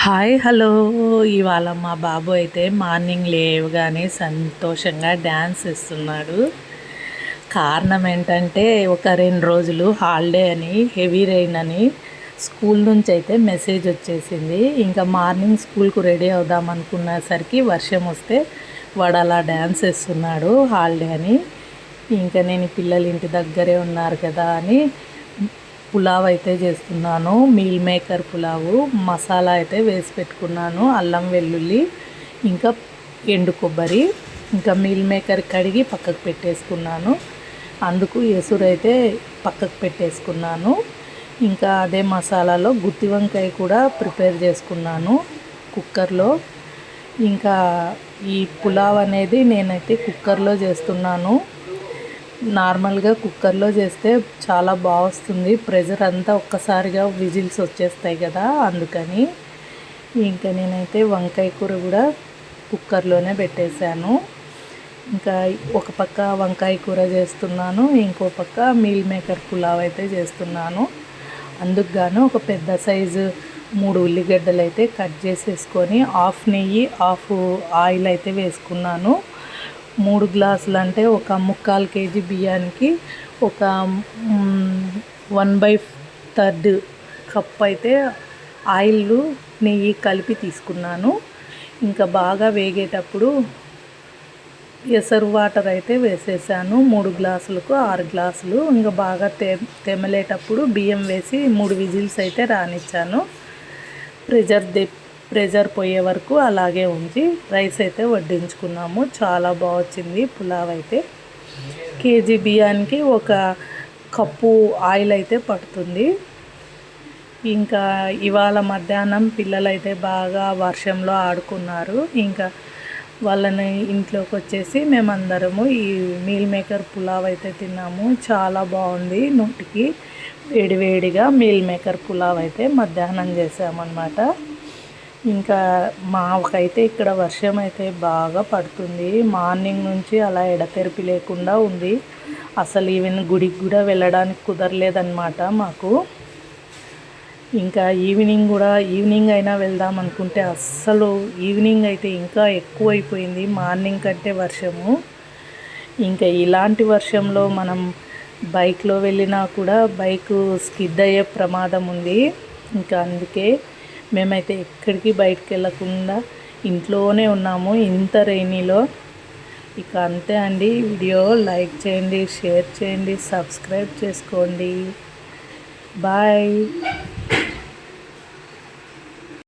Hi hello. ఇవాళ మా బాబు అయితే మార్నింగ్ లేవగానే సంతోషంగా డ్యాన్స్ ఇస్తున్నాడు. కారణం ఏంటంటే ఒక 2 రోజులు హాలిడే అని, హెవీ రెయిన్ అని స్కూల్ నుంచి అయితే మెసేజ్ వచ్చేసింది. ఇంకా మార్నింగ్ స్కూల్కు రెడీ అవుదాం అనుకునేసరికి వర్షం వస్తే వాడు అలా డ్యాన్స్ ఇస్తున్నాడు హాలిడే అని. ఇంకా నేను పిల్లలు ఇంటి దగ్గరే ఉన్నారు కదా అని పులావ్ అయితే చేస్తున్నాను. మీల్ మేకర్ పులావు మసాలా అయితే వేసి పెట్టుకున్నాను. అల్లం వెల్లుల్లి ఇంకా ఎండు కొబ్బరి ఇంకా మీల్ మేకర్ కడిగి పక్కకు పెట్టేసుకున్నాను. అందుకు ఎసురు అయితే పక్కకు పెట్టేసుకున్నాను. ఇంకా అదే మసాలాలో గుత్తి వంకాయ కూడా ప్రిపేర్ చేసుకున్నాను కుక్కర్లో. ఇంకా ఈ పులావ్ అనేది నేనైతే కుక్కర్లో చేస్తున్నాను. నార్మల్గా కుక్కర్లో చేస్తే చాలా బాగా వస్తుంది. ప్రెషర్ అంతా ఒక్కసారిగా విజిల్స్ వచ్చేస్తాయి కదా, అందుకని ఇంకా నేనైతే వంకాయ కూర కూడా కుక్కర్లోనే పెట్టేశాను. ఇంకా ఒక పక్క వంకాయ కూర చేస్తున్నాను, ఇంకో పక్క మీల్ మేకర్ పులావ్ అయితే చేస్తున్నాను. అందుకు గాను ఒక పెద్ద సైజు 3 ఉల్లిగడ్డలు అయితే కట్ చేసేసుకొని హాఫ్ నెయ్యి హాఫ్ ఆయిల్ అయితే వేసుకున్నాను. 3 గ్లాసులు అంటే ఒక 3/4 కేజీ బియ్యానికి ఒక 1/3 కప్ అయితే ఆయిల్ నెయ్యి కలిపి తీసుకున్నాను. ఇంకా బాగా వేగేటప్పుడు ఎసరు వాటర్ అయితే వేసేసాను. 3 గ్లాసులకు 6 గ్లాసులు. ఇంకా బాగా తెమలేటప్పుడు బియ్యం వేసి 3 విజిల్స్ అయితే రానిచ్చాను. ప్రెజర్ పోయే వరకు అలాగే ఉంచి రైస్ అయితే వడ్డించుకున్నాము. చాలా బాగా వచ్చింది పులావ్ అయితే. కేజీ బియ్యానికి ఒక కప్పు ఆయిల్ అయితే పడుతుంది. ఇంకా ఇవాళ మధ్యాహ్నం పిల్లలైతే బాగా వర్షంలో ఆడుకున్నారు. ఇంకా వాళ్ళని ఇంట్లోకి వచ్చేసి మేమందరము ఈ మీల్ మేకర్ పులావ్ అయితే తిన్నాము. చాలా బాగుంది. నోటికి వేడివేడిగా మీల్ మేకర్ పులావ్ అయితే మధ్యాహ్నం చేసామన్నమాట. ఇంకా మాకైతే ఇక్కడ వర్షం అయితే బాగా పడుతుంది. మార్నింగ్ నుంచి అలా ఎడతెరిపి లేకుండా ఉంది. అసలు ఈవెన్ గుడికి కూడా వెళ్ళడానికి కుదరలేదన్నమాట మాకు. ఇంకా ఈవినింగ్ అయినా వెళ్దాం అనుకుంటే అస్సలు ఈవినింగ్ అయితే ఇంకా ఎక్కువైపోయింది మార్నింగ్ కంటే వర్షము. ఇంకా ఇలాంటి వర్షంలో మనం బైక్లో వెళ్ళినా కూడా బైక్ స్కిడ్ అయ్యే ప్రమాదం ఉంది. ఇంకా అందుకే మేమైతే ఎక్కడికి బయటకు వెళ్ళకుండా ఇంట్లోనే ఉన్నాము ఇంత రెయినీలో. ఇక అంతే అండి. వీడియో లైక్ చేయండి, షేర్ చేయండి, సబ్స్క్రైబ్ చేసుకోండి. బాయ్.